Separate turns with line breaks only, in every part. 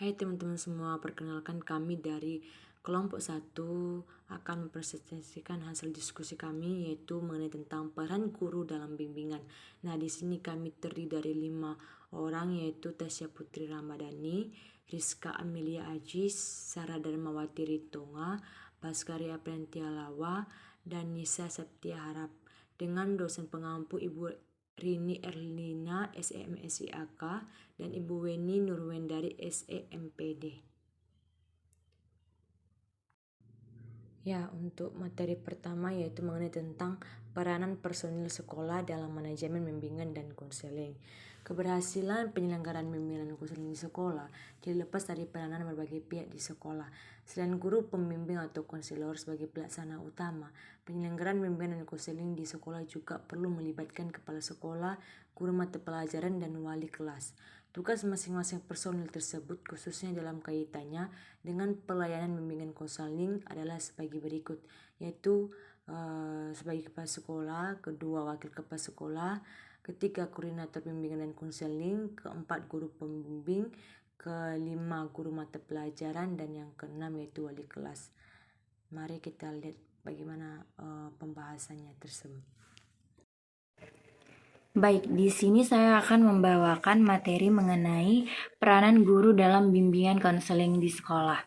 Hai teman-teman semua, perkenalkan kami dari kelompok 1 akan mempresentasikan hasil diskusi kami, yaitu mengenai tentang peran guru dalam bimbingan. Nah, di sini kami terdiri dari 5 orang, yaitu Tasya Putri Ramadhani, Rizka Amelia Ajis, Sarah Darmawati Ritonga, Baskari Apriantialawa, dan Nisa Septia Harap, dengan dosen pengampu Ibu Rini Erlina SMSIAK dan Ibu Weni Nurwendari SEMPD. Ya, untuk materi pertama yaitu mengenai tentang peranan personil sekolah dalam manajemen bimbingan dan konseling. Keberhasilan penyelenggaraan bimbingan dan konseling di sekolah tidak lepas dari peranan berbagai pihak di sekolah. Selain guru pembimbing atau konselor sebagai pelaksana utama, penyelenggaraan bimbingan dan konseling di sekolah juga perlu melibatkan kepala sekolah, guru mata pelajaran, dan wali kelas. Tugas masing-masing personil tersebut, khususnya dalam kaitannya dengan pelayanan bimbingan konseling, adalah sebagai berikut, yaitu sebagai kepala sekolah, kedua wakil kepala sekolah, ketiga koordinator bimbingan dan konseling, keempat guru pembimbing, kelima guru mata pelajaran, dan yang keenam yaitu wali kelas. Mari kita lihat bagaimana pembahasannya tersebut.
Baik, di sini saya akan membawakan materi mengenai peranan guru dalam bimbingan konseling di sekolah.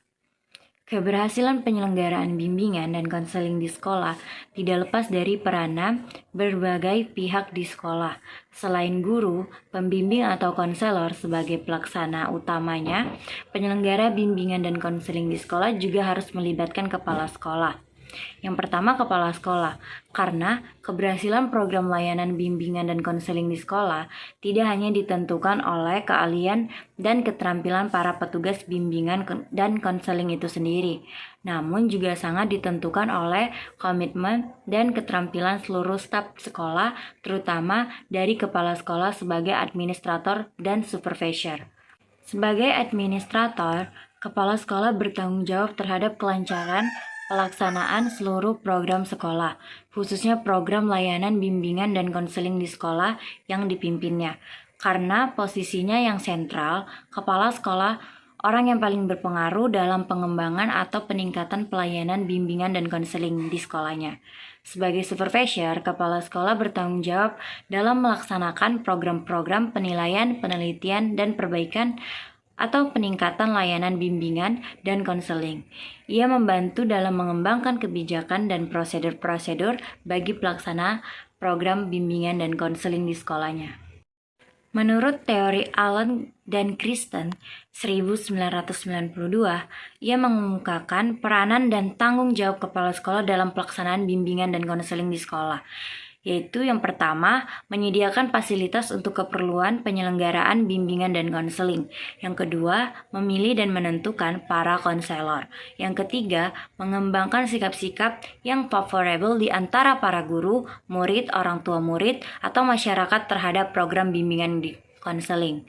Keberhasilan penyelenggaraan bimbingan dan konseling di sekolah tidak lepas dari peranan berbagai pihak di sekolah. Selain guru, pembimbing atau konselor sebagai pelaksana utamanya, penyelenggara bimbingan dan konseling di sekolah juga harus melibatkan kepala sekolah. Yang pertama, kepala sekolah. Karena keberhasilan program layanan bimbingan dan konseling di sekolah tidak hanya ditentukan oleh keahlian dan keterampilan para petugas bimbingan dan konseling itu sendiri, namun juga sangat ditentukan oleh komitmen dan keterampilan seluruh staf sekolah, terutama dari kepala sekolah sebagai administrator dan supervisor. Sebagai administrator, kepala sekolah bertanggung jawab terhadap kelancaran pelaksanaan seluruh program sekolah, khususnya program layanan bimbingan dan konseling di sekolah yang dipimpinnya. Karena posisinya yang sentral, kepala sekolah orang yang paling berpengaruh dalam pengembangan atau peningkatan pelayanan bimbingan dan konseling di sekolahnya. Sebagai supervisor, kepala sekolah bertanggung jawab dalam melaksanakan program-program penilaian, penelitian, dan perbaikan atau peningkatan layanan bimbingan dan konseling. Ia membantu dalam mengembangkan kebijakan dan prosedur-prosedur bagi pelaksana program bimbingan dan konseling di sekolahnya. Menurut teori Allen dan Kristen 1992, ia mengemukakan peranan dan tanggung jawab kepala sekolah dalam pelaksanaan bimbingan dan konseling di sekolah, yaitu yang pertama, menyediakan fasilitas untuk keperluan penyelenggaraan bimbingan dan konseling. Yang kedua, memilih dan menentukan para konselor. Yang ketiga, mengembangkan sikap-sikap yang favorable di antara para guru, murid, orang tua murid, atau masyarakat terhadap program bimbingan di konseling.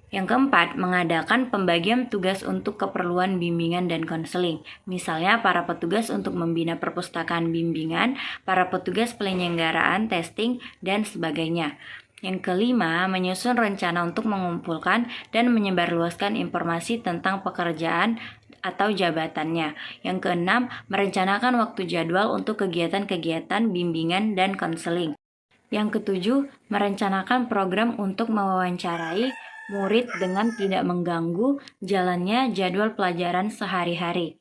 Yang keempat, mengadakan pembagian tugas untuk keperluan bimbingan dan konseling. Misalnya, para petugas untuk membina perpustakaan bimbingan, para petugas penyelenggaraan, testing, dan sebagainya. Yang kelima, menyusun rencana untuk mengumpulkan dan menyebarluaskan informasi tentang pekerjaan atau jabatannya. Yang keenam, merencanakan waktu jadwal untuk kegiatan-kegiatan bimbingan dan konseling. Yang ketujuh, merencanakan program untuk mewawancarai murid dengan tidak mengganggu jalannya jadwal pelajaran sehari-hari.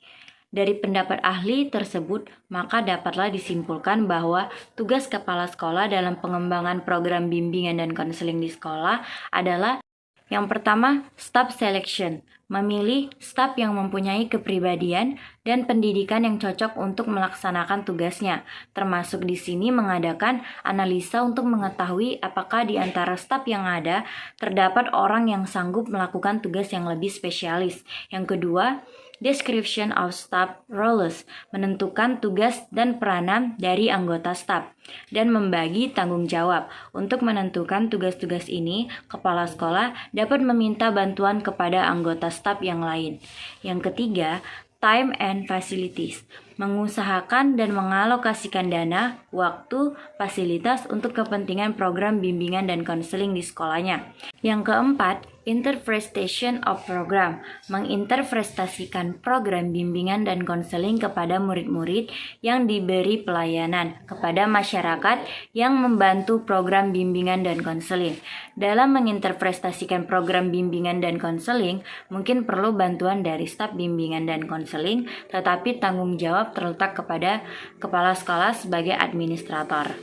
Dari pendapat ahli tersebut, maka dapatlah disimpulkan bahwa tugas kepala sekolah dalam pengembangan program bimbingan dan konseling di sekolah adalah yang pertama, staff selection, memilih staf yang mempunyai kepribadian dan pendidikan yang cocok untuk melaksanakan tugasnya, termasuk di sini mengadakan analisa untuk mengetahui apakah di antara staf yang ada terdapat orang yang sanggup melakukan tugas yang lebih spesialis. Yang kedua, description of staff roles, menentukan tugas dan peranan dari anggota staf, dan membagi tanggung jawab. Untuk menentukan tugas-tugas ini, kepala sekolah dapat meminta bantuan kepada anggota staf yang lain. Yang ketiga, time and facilities, mengusahakan dan mengalokasikan dana, waktu, fasilitas untuk kepentingan program bimbingan dan konseling di sekolahnya. Yang keempat, Interpretation of program, menginterpretasikan program bimbingan dan konseling kepada murid-murid yang diberi pelayanan, kepada masyarakat yang membantu program bimbingan dan konseling. Dalam menginterpretasikan program bimbingan dan konseling, mungkin perlu bantuan dari staf bimbingan dan konseling, tetapi tanggung jawab terletak kepada kepala sekolah sebagai administrator.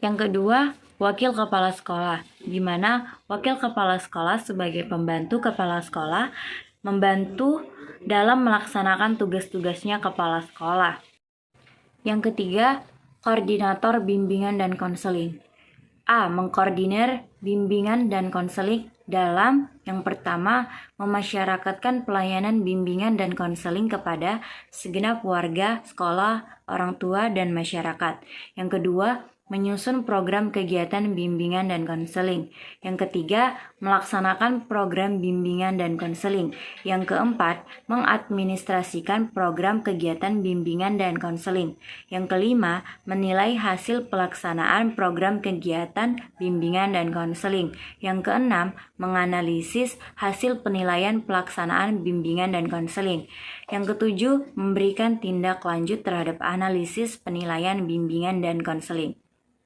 Yang kedua, wakil kepala sekolah, di mana wakil kepala sekolah sebagai pembantu kepala sekolah membantu dalam melaksanakan tugas-tugasnya kepala sekolah. Yang ketiga, koordinator bimbingan dan konseling. A. Mengkoordinir bimbingan dan konseling dalam yang pertama, memasyarakatkan pelayanan bimbingan dan konseling kepada segenap warga, sekolah, orang tua, dan masyarakat. Yang kedua, menyusun program kegiatan bimbingan dan konseling. Yang ketiga, melaksanakan program bimbingan dan konseling. Yang keempat, mengadministrasikan program kegiatan bimbingan dan konseling. Yang kelima, menilai hasil pelaksanaan program kegiatan bimbingan dan konseling. Yang keenam, menganalisis hasil penilaian pelaksanaan bimbingan dan konseling. Yang ketujuh, memberikan tindak lanjut terhadap analisis penilaian bimbingan dan konseling.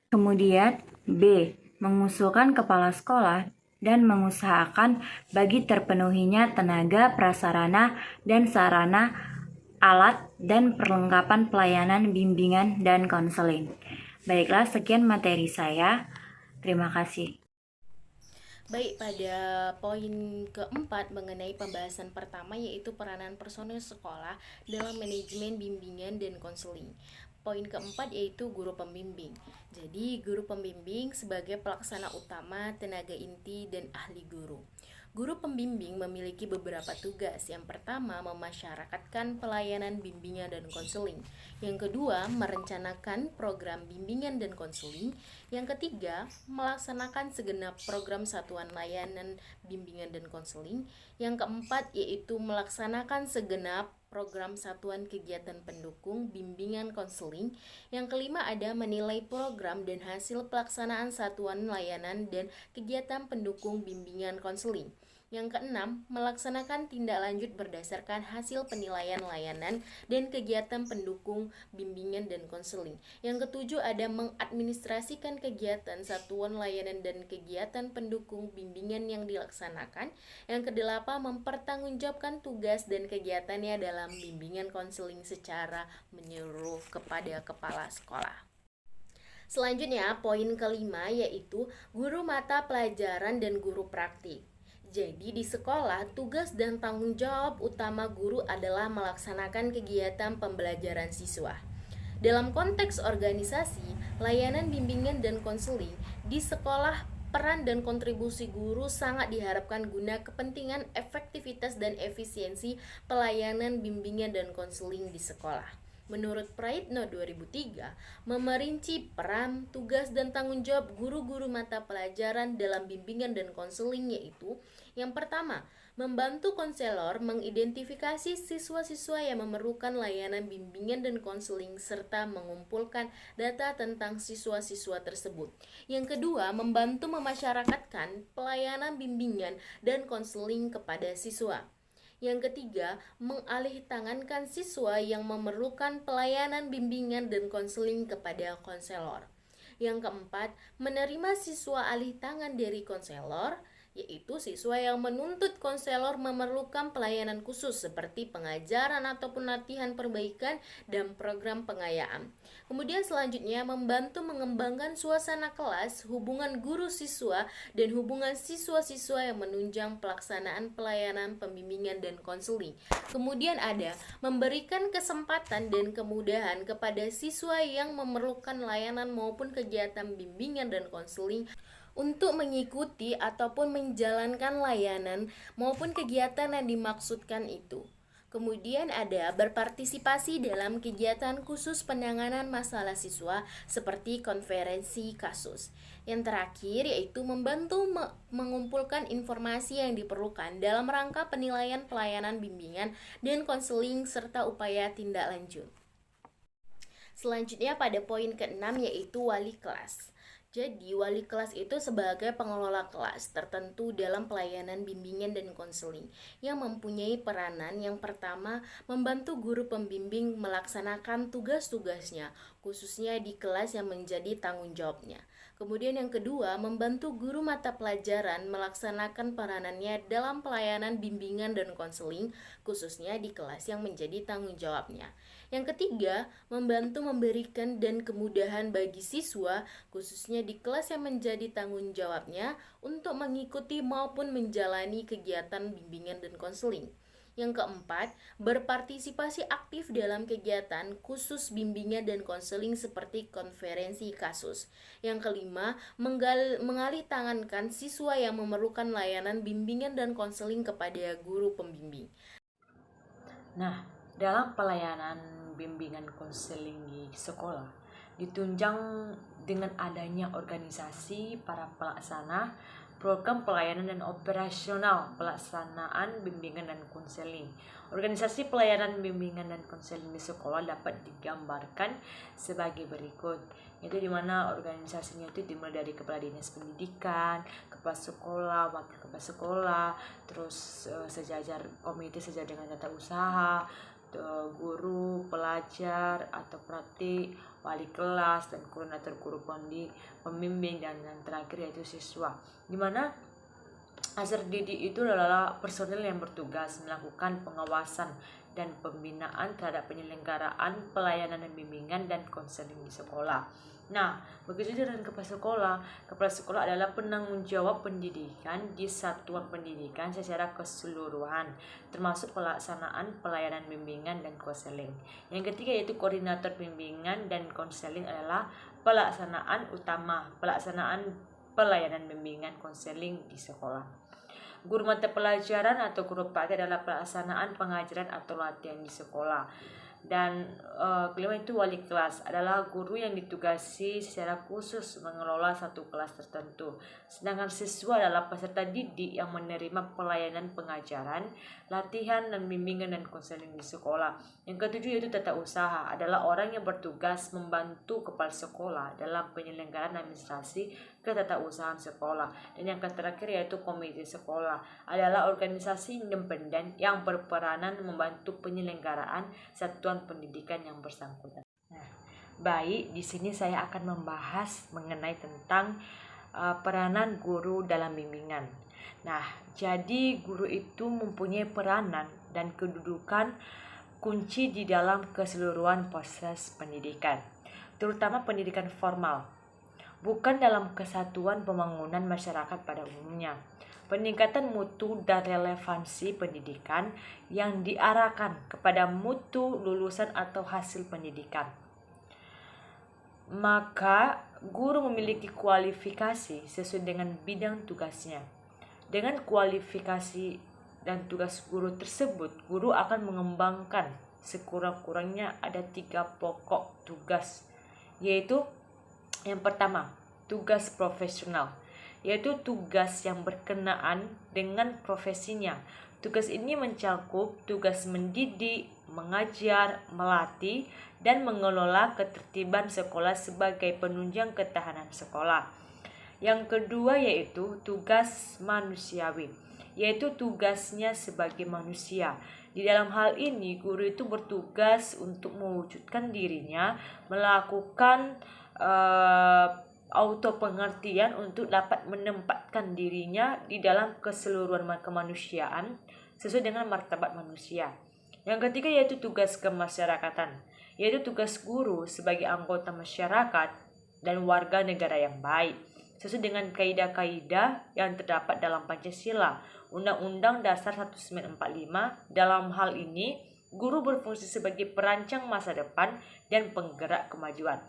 Kemudian B. Mengusulkan kepala sekolah dan mengusahakan bagi terpenuhinya tenaga, prasarana, dan sarana, alat, dan perlengkapan pelayanan bimbingan dan konseling. Baiklah, sekian materi saya. Terima kasih.
Baik, pada poin keempat mengenai pembahasan pertama yaitu peranan personil sekolah dalam manajemen bimbingan dan konseling. Poin keempat yaitu guru pembimbing. Jadi, guru pembimbing sebagai pelaksana utama, tenaga inti, dan ahli guru. Guru pembimbing memiliki beberapa tugas. Yang pertama, memasyarakatkan pelayanan bimbingan dan konseling. Yang kedua, merencanakan program bimbingan dan konseling. Yang ketiga, melaksanakan segenap program satuan layanan bimbingan dan konseling. Yang keempat, yaitu melaksanakan segenap program satuan kegiatan pendukung bimbingan konseling. Yang kelima ada menilai program dan hasil pelaksanaan satuan layanan dan kegiatan pendukung bimbingan konseling. Yang keenam, melaksanakan tindak lanjut berdasarkan hasil penilaian layanan dan kegiatan pendukung bimbingan dan konseling. Yang ketujuh ada mengadministrasikan kegiatan satuan layanan dan kegiatan pendukung bimbingan yang dilaksanakan. Yang kedelapan, mempertanggungjawabkan tugas dan kegiatannya dalam bimbingan konseling secara menyeluruh kepada kepala sekolah. Selanjutnya, poin kelima yaitu guru mata pelajaran dan guru praktik. Jadi di sekolah, tugas dan tanggung jawab utama guru adalah melaksanakan kegiatan pembelajaran siswa. Dalam konteks organisasi, layanan bimbingan dan konseling di sekolah, peran dan kontribusi guru sangat diharapkan guna kepentingan efektivitas dan efisiensi pelayanan bimbingan dan konseling di sekolah. Menurut Praitno 2003, memerinci peran, tugas, dan tanggung jawab guru-guru mata pelajaran dalam bimbingan dan konseling yaitu yang pertama, membantu konselor mengidentifikasi siswa-siswa yang memerlukan layanan bimbingan dan konseling serta mengumpulkan data tentang siswa-siswa tersebut. Yang kedua, membantu memasyarakatkan pelayanan bimbingan dan konseling kepada siswa. Yang ketiga, mengalihtangankan siswa yang memerlukan pelayanan bimbingan dan konseling kepada konselor. Yang keempat, menerima siswa alih tangan dari konselor, yaitu siswa yang menuntut konselor memerlukan pelayanan khusus seperti pengajaran ataupun latihan perbaikan dan program pengayaan. Kemudian selanjutnya membantu mengembangkan suasana kelas, hubungan guru siswa, dan hubungan siswa-siswa yang menunjang pelaksanaan pelayanan pembimbingan dan konseling. Kemudian ada memberikan kesempatan dan kemudahan kepada siswa yang memerlukan layanan maupun kegiatan bimbingan dan konseling untuk mengikuti ataupun menjalankan layanan maupun kegiatan yang dimaksudkan itu. Kemudian ada berpartisipasi dalam kegiatan khusus penanganan masalah siswa seperti konferensi kasus. Yang terakhir yaitu membantu mengumpulkan informasi yang diperlukan dalam rangka penilaian pelayanan bimbingan dan konseling serta upaya tindak lanjut. Selanjutnya pada poin ke-6 yaitu wali kelas. Jadi, wali kelas itu sebagai pengelola kelas tertentu dalam pelayanan bimbingan dan konseling yang mempunyai peranan yang pertama membantu guru pembimbing melaksanakan tugas-tugasnya, khususnya di kelas yang menjadi tanggung jawabnya. Kemudian yang kedua, membantu guru mata pelajaran melaksanakan peranannya dalam pelayanan bimbingan dan konseling, khususnya di kelas yang menjadi tanggung jawabnya. Yang ketiga, membantu memberikan dan kemudahan bagi siswa, khususnya di kelas yang menjadi tanggung jawabnya, untuk mengikuti maupun menjalani kegiatan bimbingan dan konseling. Yang keempat, berpartisipasi aktif dalam kegiatan khusus bimbingan dan konseling seperti konferensi kasus. Yang kelima, mengalih tangankan siswa yang memerlukan layanan bimbingan dan konseling kepada guru pembimbing.
Nah, dalam pelayanan bimbingan konseling di sekolah, ditunjang dengan adanya organisasi para pelaksana program pelayanan dan operasional pelaksanaan bimbingan dan konseling. Organisasi pelayanan bimbingan dan konseling di sekolah dapat digambarkan sebagai berikut, yaitu di mana organisasinya itu dimulai dari kepala dinas pendidikan, kepala sekolah, wakil kepala sekolah, terus sejajar komite sejajar dengan tata usaha, guru, pelajar atau praktik, wali kelas dan koordinator guru pembimbing, dan yang terakhir yaitu siswa. Di mana peserta didik itu adalah personel yang bertugas melakukan pengawasan dan pembinaan terhadap penyelenggaraan pelayanan dan bimbingan dan konseling di sekolah. Nah, begitu dengan kepala sekolah. Kepala sekolah adalah penanggung jawab pendidikan di satuan pendidikan secara keseluruhan, termasuk pelaksanaan pelayanan bimbingan dan konseling. Yang ketiga yaitu koordinator bimbingan dan konseling adalah pelaksanaan utama pelaksanaan pelayanan bimbingan konseling di sekolah. Guru mata pelajaran atau guru praktek adalah pelaksanaan pengajaran atau latihan di sekolah. Dan kelima itu wali kelas adalah guru yang ditugasi secara khusus mengelola satu kelas tertentu. Sedangkan siswa adalah peserta didik yang menerima pelayanan pengajaran, latihan dan bimbingan dan konseling di sekolah. Yang ketujuh yaitu tata usaha adalah orang yang bertugas membantu kepala sekolah dalam penyelenggaraan administrasi ketatausahaan sekolah. Dan yang terakhir yaitu komite sekolah adalah organisasi independen yang berperanan membantu penyelenggaraan satuan pendidikan yang bersangkutan. Nah, baik, di sini saya akan membahas mengenai tentang peranan guru dalam bimbingan. Nah, jadi guru itu mempunyai peranan dan kedudukan kunci di dalam keseluruhan proses pendidikan, terutama pendidikan formal, bukan dalam kesatuan pembangunan masyarakat pada umumnya. Peningkatan mutu dan relevansi pendidikan yang diarahkan kepada mutu lulusan atau hasil pendidikan. Maka guru memiliki kualifikasi sesuai dengan bidang tugasnya. Dengan kualifikasi dan tugas guru tersebut, guru akan mengembangkan sekurang-kurangnya ada 3 pokok tugas, yaitu yang pertama, tugas profesional, yaitu tugas yang berkenaan dengan profesinya. Tugas ini mencakup tugas mendidik, mengajar, melatih, dan mengelola ketertiban sekolah sebagai penunjang ketahanan sekolah. Yang kedua yaitu tugas manusiawi, yaitu tugasnya sebagai manusia. Di dalam hal ini, guru itu bertugas untuk mewujudkan dirinya, melakukan auto pengertian untuk dapat menempatkan dirinya di dalam keseluruhan kemanusiaan sesuai dengan martabat manusia. Yang ketiga yaitu tugas kemasyarakatan, yaitu tugas guru sebagai anggota masyarakat dan warga negara yang baik sesuai dengan kaidah-kaidah yang terdapat dalam Pancasila, Undang-Undang Dasar 1945. Dalam hal ini, guru berfungsi sebagai perancang masa depan dan penggerak kemajuan.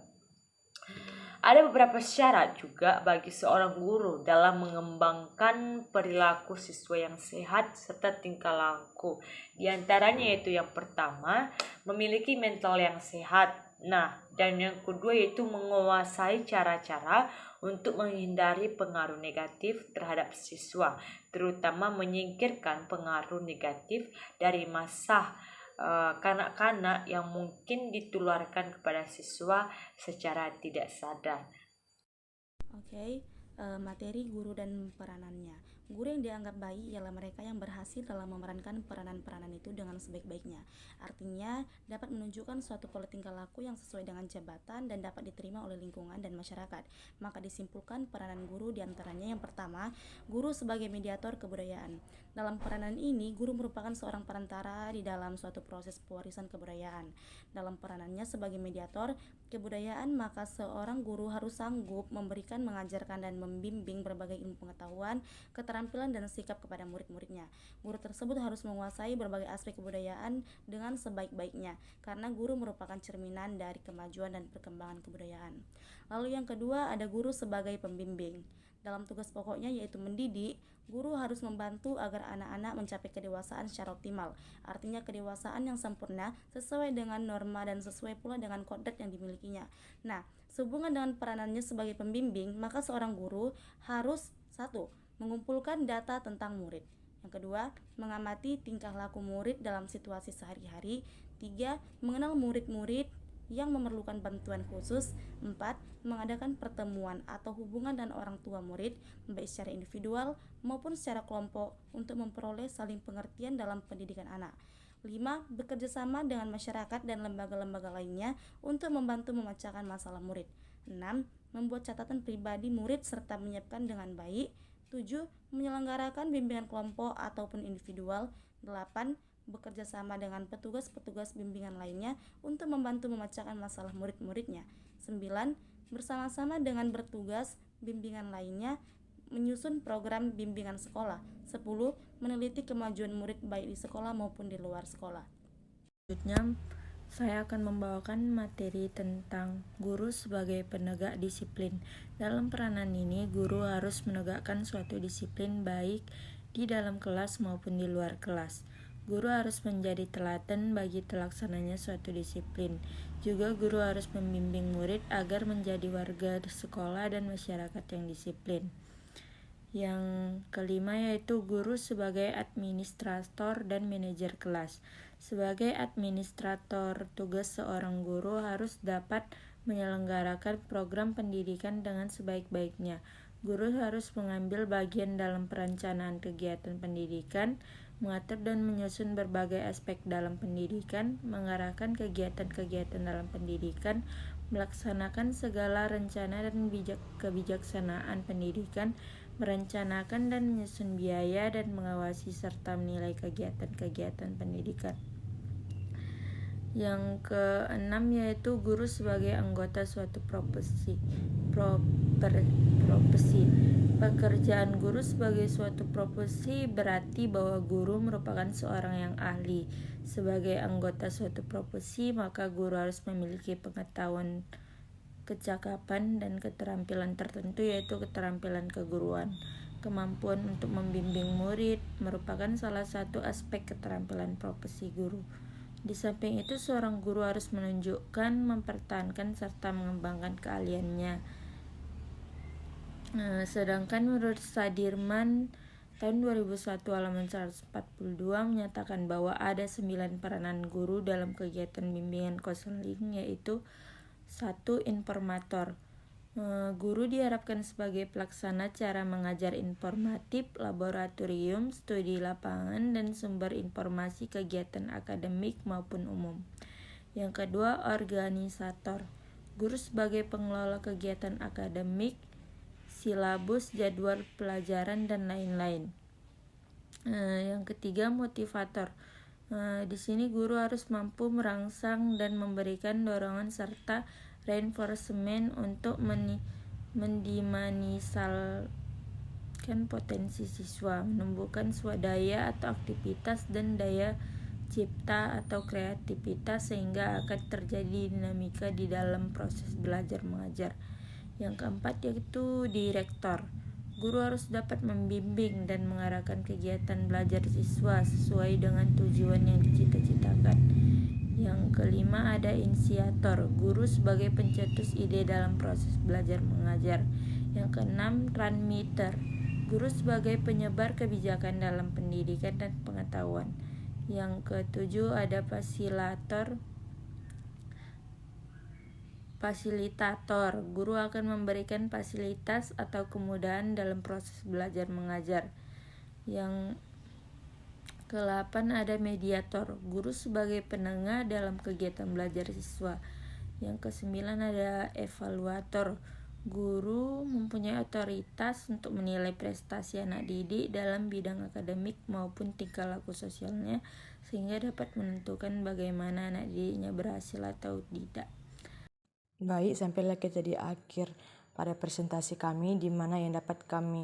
Ada beberapa syarat juga bagi seorang guru dalam mengembangkan perilaku siswa yang sehat serta tingkah laku. Di antaranya yaitu yang pertama, memiliki mental yang sehat. Nah, dan yang kedua yaitu menguasai cara-cara untuk menghindari pengaruh negatif terhadap siswa, terutama menyingkirkan pengaruh negatif dari masa kanak-kanak yang mungkin ditularkan kepada siswa secara tidak sadar.
Oke, materi guru dan peranannya. Guru yang dianggap baik ialah mereka yang berhasil dalam memerankan peranan-peranan itu dengan sebaik-baiknya. Artinya, dapat menunjukkan suatu pola tingkah laku yang sesuai dengan jabatan dan dapat diterima oleh lingkungan dan masyarakat. Maka disimpulkan peranan guru diantaranya yang pertama, guru sebagai mediator kebudayaan. Dalam peranan ini, guru merupakan seorang perantara di dalam suatu proses pewarisan kebudayaan. Dalam peranannya sebagai mediator kebudayaan, maka seorang guru harus sanggup memberikan, mengajarkan, dan membimbing berbagai ilmu pengetahuan, keterampilan, dan sikap kepada murid-muridnya. Guru tersebut harus menguasai berbagai aspek kebudayaan dengan sebaik-baiknya, karena guru merupakan cerminan dari kemajuan dan perkembangan kebudayaan. Lalu yang kedua, ada guru sebagai pembimbing. Dalam tugas pokoknya yaitu mendidik, guru harus membantu agar anak-anak mencapai kedewasaan secara optimal. Artinya kedewasaan yang sempurna sesuai dengan norma dan sesuai pula dengan kodrat yang dimilikinya. Nah, sehubungan dengan peranannya sebagai pembimbing, maka seorang guru harus 1. Mengumpulkan data tentang murid. Yang kedua, mengamati tingkah laku murid dalam situasi sehari-hari. 3. Mengenal murid-murid yang memerlukan bantuan khusus. 4. Mengadakan pertemuan atau hubungan dan orang tua murid, baik secara individual maupun secara kelompok, untuk memperoleh saling pengertian dalam pendidikan anak. 5. Bekerja sama dengan masyarakat dan lembaga-lembaga lainnya untuk membantu memecahkan masalah murid. 6. Membuat catatan pribadi murid serta menyiapkan dengan baik. 7. Menyelenggarakan bimbingan kelompok ataupun individual. 8. Bekerja sama dengan petugas-petugas bimbingan lainnya untuk membantu memecahkan masalah murid-muridnya. 9. Bersama-sama dengan bertugas bimbingan lainnya menyusun program bimbingan sekolah. 10. Meneliti kemajuan murid baik di sekolah maupun di luar sekolah.
Selanjutnya, saya akan membawakan materi tentang guru sebagai penegak disiplin. Dalam peranan ini, guru harus menegakkan suatu disiplin baik di dalam kelas maupun di luar kelas. Guru harus menjadi teladan bagi terlaksananya suatu disiplin. Juga guru harus membimbing murid agar menjadi warga sekolah dan masyarakat yang disiplin. Yang kelima yaitu guru sebagai administrator dan manajer kelas. Sebagai administrator, tugas seorang guru harus dapat menyelenggarakan program pendidikan dengan sebaik-baiknya. Guru harus mengambil bagian dalam perencanaan kegiatan pendidikan, mengatur dan menyusun berbagai aspek dalam pendidikan, mengarahkan kegiatan-kegiatan dalam pendidikan, melaksanakan segala rencana dan kebijaksanaan pendidikan, merencanakan dan menyusun biaya dan mengawasi serta menilai kegiatan-kegiatan pendidikan. Yang keenam yaitu guru sebagai anggota suatu profesi. Pekerjaan guru sebagai suatu profesi berarti bahwa guru merupakan seorang yang ahli. Sebagai anggota suatu profesi, maka guru harus memiliki pengetahuan, kecakapan, dan keterampilan tertentu, yaitu keterampilan keguruan. Kemampuan untuk membimbing murid merupakan salah satu aspek keterampilan profesi guru. Di samping itu, seorang guru harus menunjukkan, mempertahankan, serta mengembangkan keahliannya. Sedangkan menurut Sadirman tahun 2001 halaman 142 menyatakan bahwa ada 9 peranan guru dalam kegiatan bimbingan konseling, yaitu 1. Informator. Guru diharapkan sebagai pelaksana cara mengajar informatif, laboratorium, studi lapangan, dan sumber informasi kegiatan akademik maupun umum. Yang kedua, organisator. Guru sebagai pengelola kegiatan akademik, silabus, jadwal pelajaran, dan lain-lain. Yang ketiga, motivator. Di sini guru harus mampu merangsang dan memberikan dorongan serta reinforcement untuk mendimanisalkan potensi siswa, menumbuhkan swadaya atau aktivitas dan daya cipta atau kreativitas sehingga akan terjadi dinamika di dalam proses belajar mengajar. Yang keempat yaitu direktor. Guru harus dapat membimbing dan mengarahkan kegiatan belajar siswa sesuai dengan tujuan yang dicita-citakan. Yang kelima ada inisiator. Guru sebagai pencetus ide dalam proses belajar mengajar. Yang keenam, transmitter. Guru sebagai penyebar kebijakan dalam pendidikan dan pengetahuan. Yang ketujuh ada fasilitator. Fasilitator, guru akan memberikan fasilitas atau kemudahan dalam proses belajar mengajar. Yang ke-8 ada mediator, guru sebagai penengah dalam kegiatan belajar siswa. Yang ke-9 ada evaluator, guru mempunyai otoritas untuk menilai prestasi anak didik dalam bidang akademik maupun tingkah laku sosialnya, sehingga dapat menentukan bagaimana anak didiknya berhasil atau tidak.
Baik, sampailah kita di akhir pada presentasi kami, di mana yang dapat kami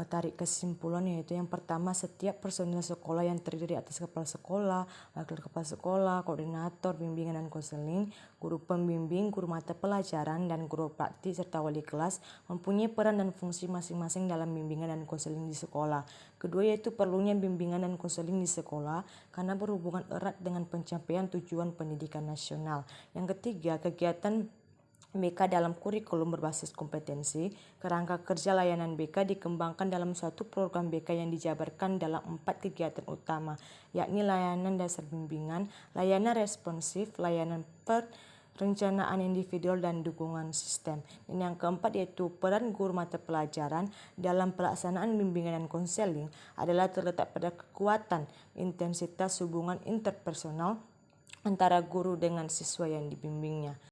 tarik kesimpulan yaitu yang pertama, setiap personil sekolah yang terdiri atas kepala sekolah, wakil kepala sekolah, koordinator bimbingan dan konseling, guru pembimbing, guru mata pelajaran, dan guru praktik serta wali kelas mempunyai peran dan fungsi masing-masing dalam bimbingan dan konseling di sekolah. Kedua yaitu perlunya bimbingan dan konseling di sekolah karena berhubungan erat dengan pencapaian tujuan pendidikan nasional. Yang ketiga, kegiatan BK dalam kurikulum berbasis kompetensi. Kerangka kerja layanan BK dikembangkan dalam suatu program BK yang dijabarkan dalam 4 kegiatan utama, yakni layanan dasar bimbingan, layanan responsif, layanan perencanaan individual, dan dukungan sistem. Dan yang keempat yaitu peran guru mata pelajaran dalam pelaksanaan bimbingan dan konseling adalah terletak pada kekuatan intensitas hubungan interpersonal antara guru dengan siswa yang dibimbingnya.